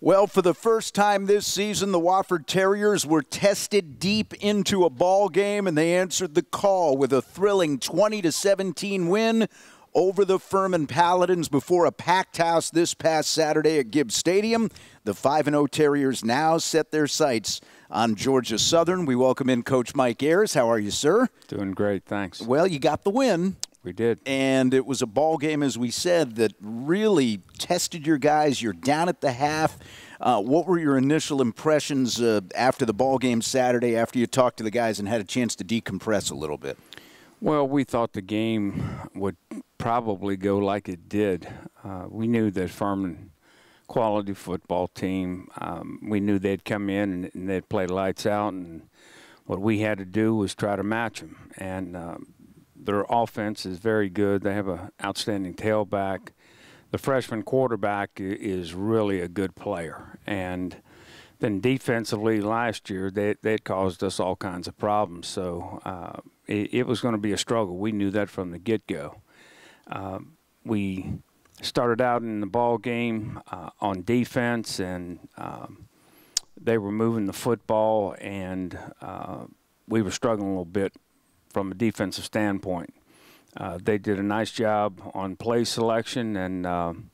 Well, for the first time this season, the Wofford Terriers were tested deep into a ball game, and they answered the call with a thrilling 20-17 win over the Furman Paladins before a packed house this past Saturday at Gibbs Stadium. The 5-0 Terriers now set their sights on Georgia Southern. We welcome in Coach Mike Ayers. How are you, sir? Doing great, thanks. Well, you got the win. We did. And it was a ball game, as we said, that really tested your guys. You're down at the half. What were your initial impressions after the ball game Saturday, after you talked to the guys and had a chance to decompress a little bit? Well, we thought the game would probably go like it did. We knew that Furman, quality football team, we knew they'd come in and they'd play lights out, and what we had to do was try to match them. And their offense is very good. They have an outstanding tailback. The freshman quarterback is really a good player. And then defensively last year, they caused us all kinds of problems. So it was going to be a struggle. We knew that from the get-go. We started out in the ball game on defense, and they were moving the football, and we were struggling a little bit from a defensive standpoint. They did a nice job on play selection and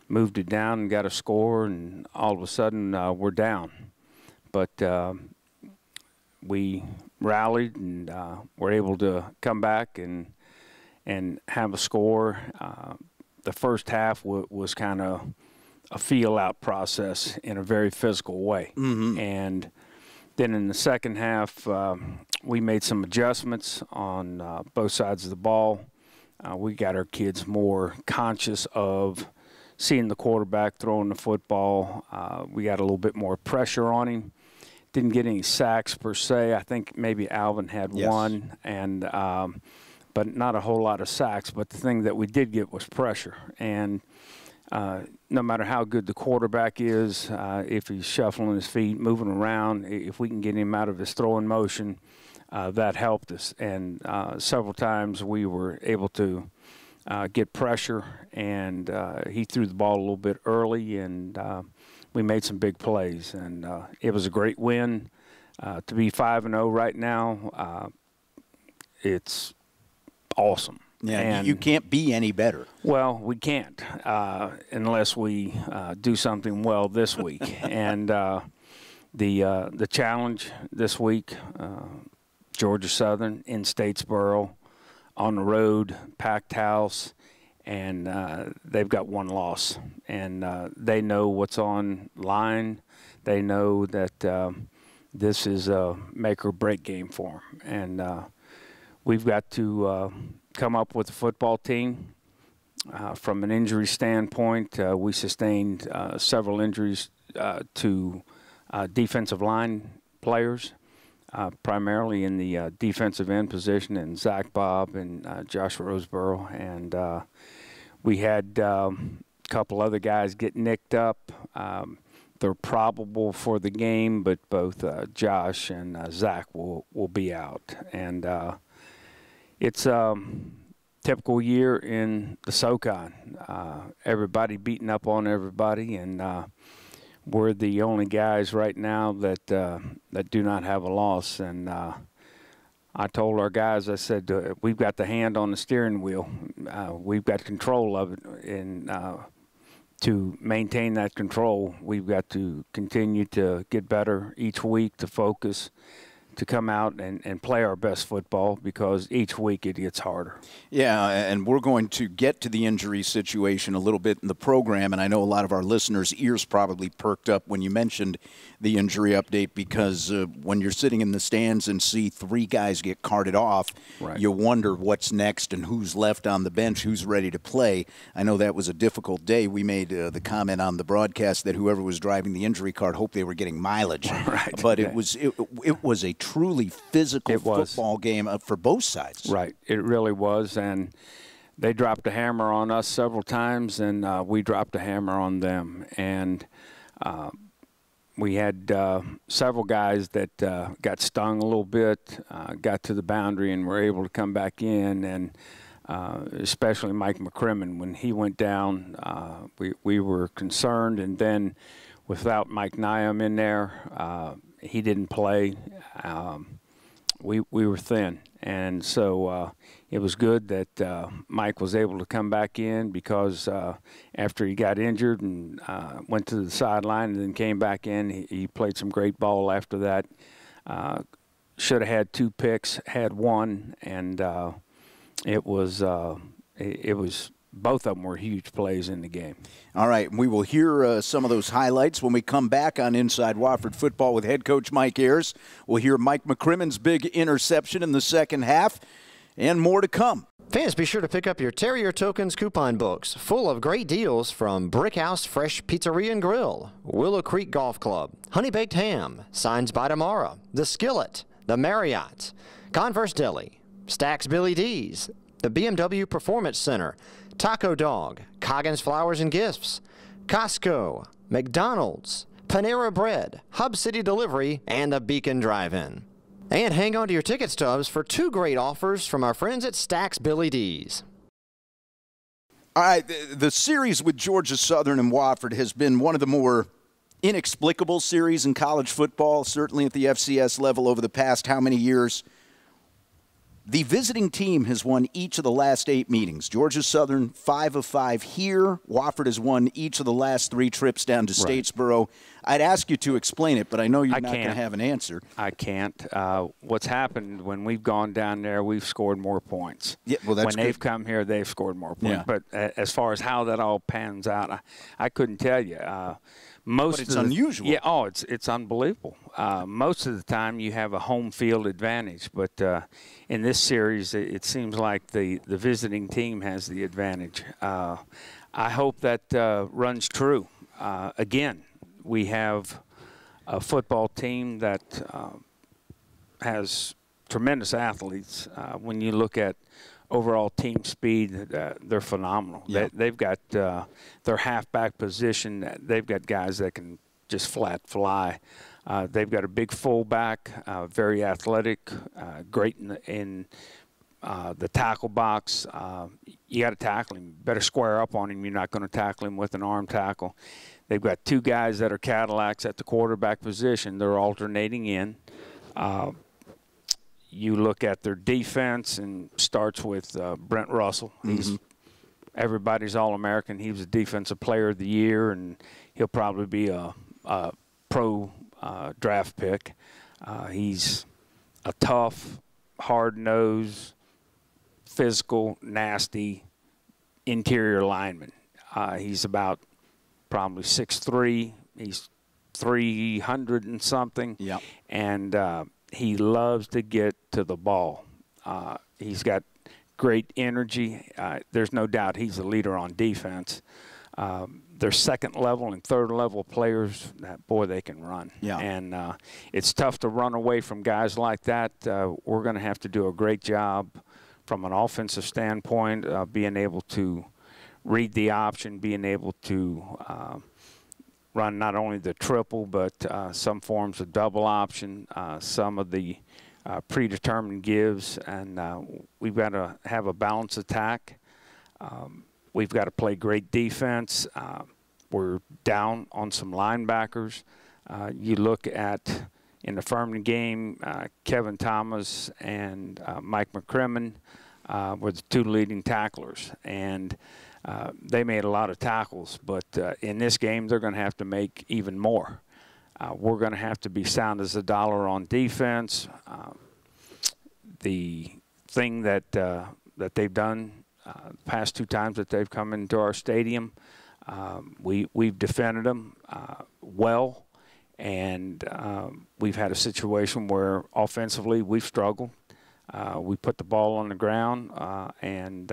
moved it down and got a score, and all of a sudden we're down. But we rallied and were able to come back and have a score. The first half was kind of a feel-out process in a very physical way. Mm-hmm. And then in the second half, we made some adjustments on both sides of the ball. We got our kids more conscious of seeing the quarterback throwing the football. We got a little bit more pressure on him. Didn't get any sacks per se. I think maybe Alvin had one, and but not a whole lot of sacks. But the thing that we did get was pressure. And no matter how good the quarterback is, if he's shuffling his feet, moving around, if we can get him out of his throwing motion, that helped us. And several times we were able to get pressure, and he threw the ball a little bit early, and we made some big plays. And it was a great win. To be 5-0 right now, it's awesome. Yeah, and you can't be any better. Well, we can't unless we do something well this week. And the challenge this week, Georgia Southern in Statesboro, on the road, packed house, and they've got one loss. And they know what's on line. They know that this is a make-or-break game for them. And we've got to come up with a football team. From an injury standpoint, we sustained several injuries to defensive line players, primarily in the defensive end position, and Zach Bob and Josh Roseborough. And we had a couple other guys get nicked up. They're probable for the game, but both Josh and Zach will be out. And it's a typical year in the SoCon. Everybody beating up on everybody, and we're the only guys right now that do not have a loss. And I told our guys, I said, we've got the hand on the steering wheel. We've got control of it, and to maintain that control, we've got to continue to get better each week, to focus, to come out and play our best football, because each week it gets harder. Yeah, and we're going to get to the injury situation a little bit in the program, and I know a lot of our listeners' ears probably perked up when you mentioned the injury update, because when you're sitting in the stands and see three guys get carted off, right, you wonder what's next and who's left on the bench, who's ready to play. I know that was a difficult day. We made the comment on the broadcast that whoever was driving the injury card hoped they were getting mileage. Right. But yeah. it was a truly physical football game for both sides. Right, it really was, and they dropped a hammer on us several times, and we dropped a hammer on them. And we had several guys that got stung a little bit, got to the boundary, and were able to come back in. And especially Mike McCrimmon, when he went down, we were concerned. And then without Mike Nyam in there, he didn't play. We were thin, and so it was good that Mike was able to come back in, because after he got injured and went to the sideline and then came back in, he played some great ball after that. Should have had 2 picks, had 1, and it was both of them were huge plays in the game. All right, we will hear some of those highlights when we come back on Inside Wofford Football with head coach Mike Ayers. We'll hear Mike McCrimmon's big interception in the second half, and more to come. Fans, be sure to pick up your Terrier Tokens coupon books, full of great deals from Brickhouse Fresh Pizzeria and Grill, Willow Creek Golf Club, Honey Baked Ham, Signs by Tomorrow, The Skillet, The Marriott, Converse Deli, Stack's Billy D's, the BMW Performance Center, Taco Dog, Coggins Flowers and Gifts, Costco, McDonald's, Panera Bread, Hub City Delivery, and the Beacon Drive-In. And hang on to your ticket stubs for 2 great offers from our friends at Stack's Billy D's. All right, the series with Georgia Southern and Wofford has been one of the more inexplicable series in college football, certainly at the FCS level over the past how many years. The visiting team has won each of the last 8 meetings. Georgia Southern, 5 of 5 here. Wofford has won each of the last 3 trips down to Statesboro. I'd ask you to explain it, but I know you're not going to have an answer. I can't. What's happened when we've gone down there, we've scored more points. Yeah, well, that's when they've come here, they've scored more points. Yeah. But as far as how that all pans out, I couldn't tell you. But it's unusual. Yeah, it's unbelievable. Most of the time you have a home field advantage, but in this series it seems like the visiting team has the advantage. I hope that runs true. Again, we have a football team that has tremendous athletes. When you look at overall team speed, they're phenomenal. Yep. They've got their halfback position. They've got guys that can just flat fly. They've got a big fullback, very athletic, great in the tackle box. You got to tackle him. Better square up on him. You're not going to tackle him with an arm tackle. They've got 2 guys that are Cadillacs at the quarterback position. They're alternating in. You look at their defense, and starts with Brent Russell. He's everybody's All-American. He was a Defensive Player of the Year, and he'll probably be a pro draft pick. He's a tough, hard-nosed, physical, nasty interior lineman. He's about probably 6'3". He's 300 and something. Yep. And he loves to get to the ball. He's got great energy. There's no doubt he's a leader on defense. Their second level and third level players, boy, they can run. Yeah. And it's tough to run away from guys like that. We're going to have to do a great job from an offensive standpoint, being able to read the option, being able to run not only the triple, but some forms of double option, some of the predetermined gives, and we've got to have a balanced attack. We've got to play great defense. We're down on some linebackers. You look at, in the Furman game, Kevin Thomas and Mike McCrimmon were the 2 leading tacklers, and they made a lot of tackles, but in this game they're going to have to make even more. We're going to have to be sound as a dollar on defense. The thing that they've done the past 2 times that they've come into our stadium, we've defended them well, and we've had a situation where offensively we've struggled. We put the ball on the ground, and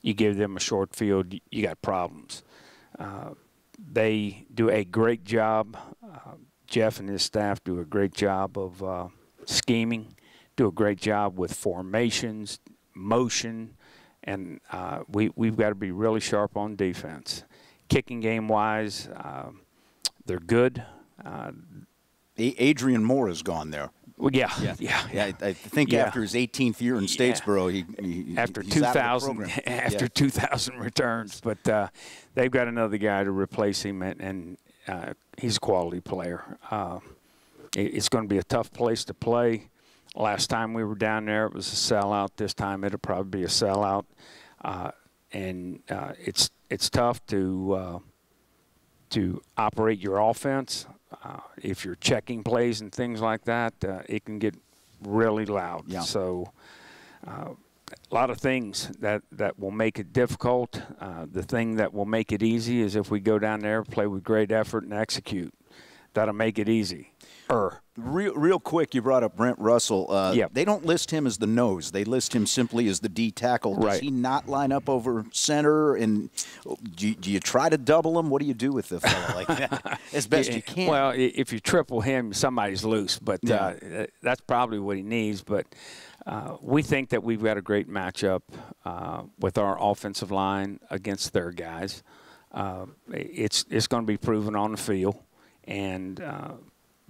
you give them a short field, you got problems. They do a great job. Jeff and his staff do a great job of scheming, do a great job with formations, motion, and we've got to be really sharp on defense. Kicking game-wise, they're good. Adrian Moore has gone there. Well, yeah. I think after his 18th year in Statesboro, he after he's 2000 after 2000 returns, but they've got another guy to replace him, and he's a quality player. It's going to be a tough place to play. Last time we were down there, it was a sellout. This time it'll probably be a sellout. It's tough to operate your offense. If you're checking plays and things like that, it can get really loud. Yeah. So a lot of things that will make it difficult. The thing that will make it easy is if we go down there, play with great effort, and execute. That'll make it easy. Real quick, you brought up Brent Russell. Yep. They don't list him as the nose. They list him simply as the D tackle. Does Right. he not line up over center? And do you try to double him? What do you do with a fellow like that? As best you can. Well, if you triple him, somebody's loose. But that's probably what he needs. But we think that we've got a great matchup with our offensive line against their guys. It's going to be proven on the field. And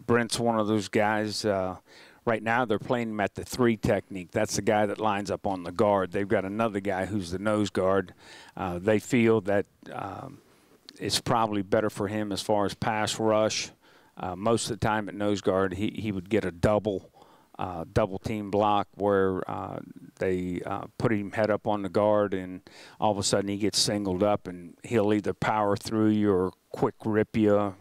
Brent's one of those guys. Right now they're playing him at the 3 technique. That's the guy that lines up on the guard. They've got another guy who's the nose guard. They feel that it's probably better for him as far as pass rush. Most of the time at nose guard, he would get a double team block where they put him head up on the guard, and all of a sudden he gets singled up, and he'll either power through you or quick rip you.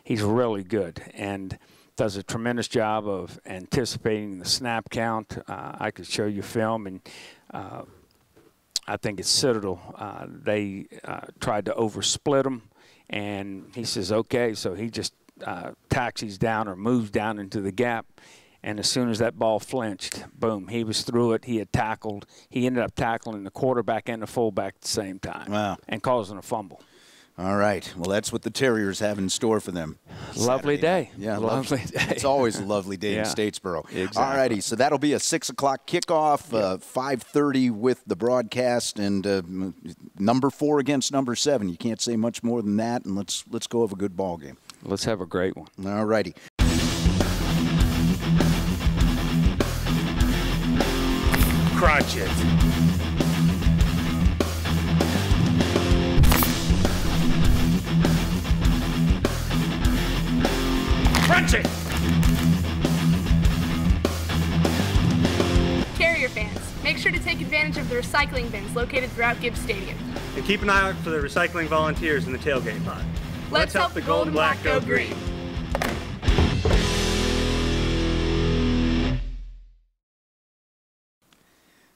He's really good and does a tremendous job of anticipating the snap count. I could show you film, and I think it's Citadel. They tried to oversplit him, and he says, okay, so he just taxis down or moves down into the gap, and as soon as that ball flinched, boom, he was through it. He had tackled. He ended up tackling the quarterback and the fullback at the same time. Wow. And causing a fumble. All right. Well, that's what the Terriers have in store for them. Lovely day. Yeah, lovely day. It's always a lovely day in Statesboro. Exactly. All righty. So that'll be a 6 o'clock kickoff, 5:30 with the broadcast, and number 4 against number 7. You can't say much more than that, and let's go have a good ball game. Let's have a great one. All righty. Crunch it. Crunch it. Terrier fans, make sure to take advantage of the recycling bins located throughout Gibbs Stadium. And keep an eye out for the recycling volunteers in the tailgate pod. Let's help the gold and black go green.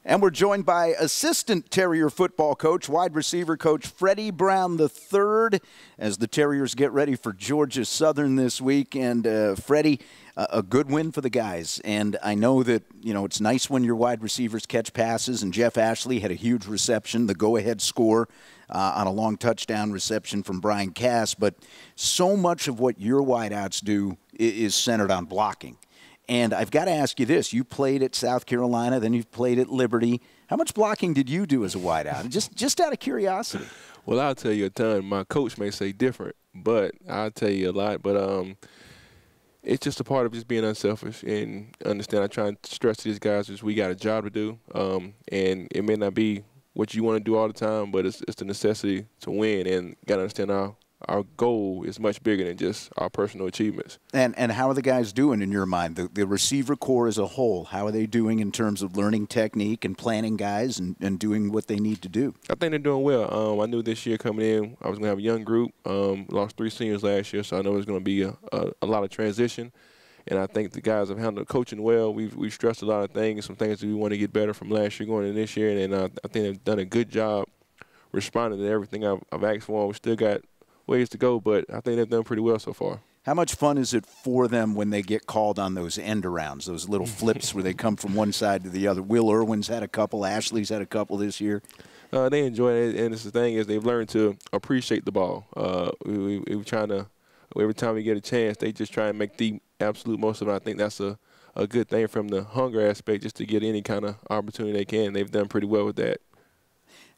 And we're joined by assistant Terrier football coach, wide receiver coach Freddie Brown III, as the Terriers get ready for Georgia Southern this week. And Freddie, a good win for the guys. And I know that, it's nice when your wide receivers catch passes, and Jeff Ashley had a huge reception, the go-ahead score on a long touchdown reception from Brian Cass. But so much of what your wideouts do is centered on blocking. And I've got to ask you this. You played at South Carolina, then you've played at Liberty. How much blocking did you do as a wideout? Just out of curiosity. Well, I'll tell you a ton. My coach may say different, but I'll tell you a lot. But it's just a part of just being unselfish and understand. I try and stress to these guys is we got a job to do, and it may not be what you want to do all the time, but it's the necessity to win, and got to understand our goal is much bigger than just our personal achievements. And how are the guys doing in your mind? The receiver core as a whole, how are they doing in terms of learning technique and planning guys and doing what they need to do? I think they're doing well. I knew this year coming in I was going to have a young group. Lost 3 seniors last year, so I know there's going to be a lot of transition. And I think the guys have handled coaching well. We've stressed a lot of things, some things that we want to get better from last year going into this year. And I think they've done a good job responding to everything I've asked for. We still got ways to go, but I think they've done pretty well so far. How much fun is it for them when they get called on those end arounds, those little flips where they come from one side to the other? Will Irwin's had a couple. Ashley's had a couple this year. They enjoy it, and the thing is they've learned to appreciate the ball. We're trying to, every time we get a chance, they just try and make the absolute most of it. I think that's a good thing from the hunger aspect, just to get any kind of opportunity they can. They've done pretty well with that.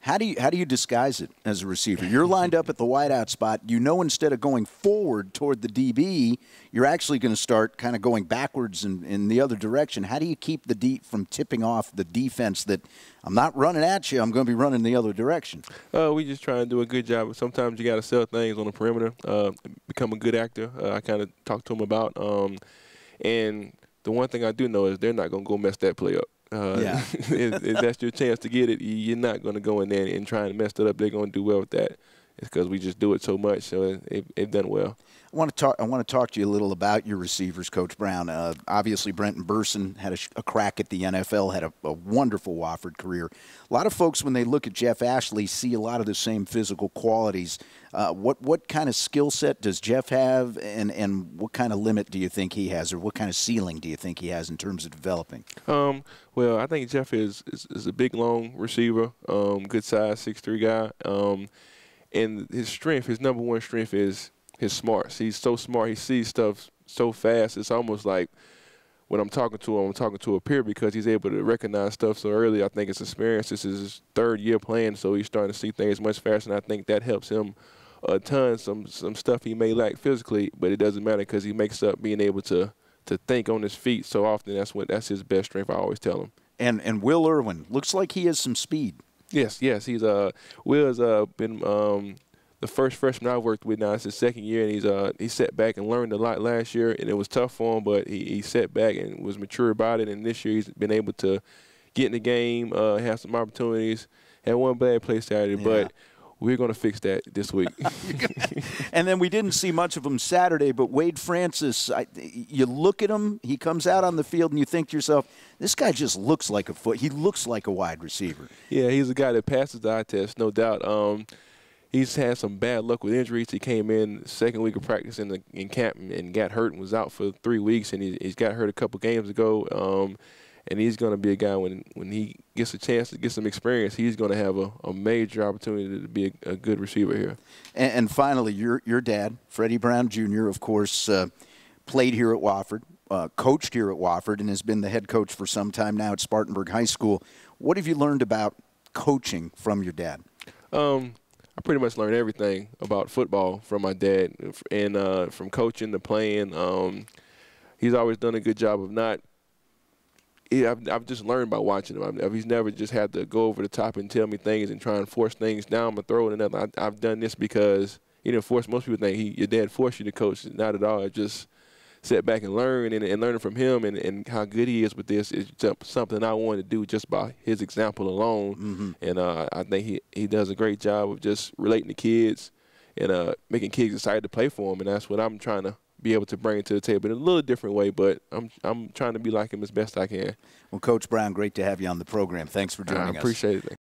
How do you disguise it as a receiver? You're lined up at the wideout spot. You know, instead of going forward toward the DB, you're actually going to start kind of going backwards in the other direction. How do you keep the from tipping off the defense that I'm not running at you, I'm going to be running the other direction? We just try and do a good job. Sometimes you got to sell things on the perimeter, become a good actor. I kind of talked to them about. And the one thing I do know is they're not going to go mess that play up. If that's your chance to get it, you're not going to go in there and try and mess it up. They're going to do well with that. It's because we just do it so much, so they've done well. I want to talk to you a little about your receivers, Coach Brown. Obviously, Brenton Burson had a crack at the NFL, had a wonderful Wofford career. A lot of folks, when they look at Jeff Ashley, see a lot of the same physical qualities. What kind of skill set does Jeff have, and what kind of limit do you think he has, or what kind of ceiling do you think he has in terms of developing? Well, I think Jeff is a big, long receiver, good size, 6'3" guy. And his number one strength is his smarts. He's so smart. He sees stuff so fast. It's almost like when I'm talking to him, I'm talking to a peer because he's able to recognize stuff so early. I think it's experience. This is his third year playing, so he's starting to see things much faster, and I think that helps him a ton. Some stuff he may lack physically, but it doesn't matter because he makes up being able to think on his feet so often. That's his best strength, I always tell him. And Will Irwin looks like he has some speed. Yes. He's Will has been the first freshman I've worked with now. It's his second year, and he sat back and learned a lot last year, and it was tough for him, but he sat back and was mature about it. And this year he's been able to get in the game, have some opportunities. Had one bad play Saturday, but we're going to fix that this week. And then we didn't see much of him Saturday, but Wade Francis, you look at him, he comes out on the field, and you think to yourself, this guy just looks like he looks like a wide receiver. Yeah, he's a guy that passes the eye test, no doubt. He's had some bad luck with injuries. He came in second week of practice in camp and got hurt and was out for 3 weeks, and he's got hurt a couple games ago. And he's going to be a guy when he gets a chance to get some experience, he's going to have a major opportunity to be a good receiver here. And finally, your dad, Freddie Brown Jr., of course, played here at Wofford, coached here at Wofford, and has been the head coach for some time now at Spartanburg High School. What have you learned about coaching from your dad? I pretty much learned everything about football from my dad, and from coaching to playing. He's always done a good job of not. I've just learned by watching him. He's never just had to go over the top and tell me things and try and force things down my throat. And nothing. I've done this because he didn't force. Most people think your dad forced you to coach. Not at all. I just sat back and learned, and learning from him and how good he is with this is something I wanted to do just by his example alone. Mm-hmm. And I think he does a great job of just relating to kids and making kids excited to play for him. And that's what I'm trying to be able to bring to the table in a little different way, but I'm trying to be like him as best I can. Well, Coach Brown, great to have you on the program. Thanks for joining us. I appreciate it.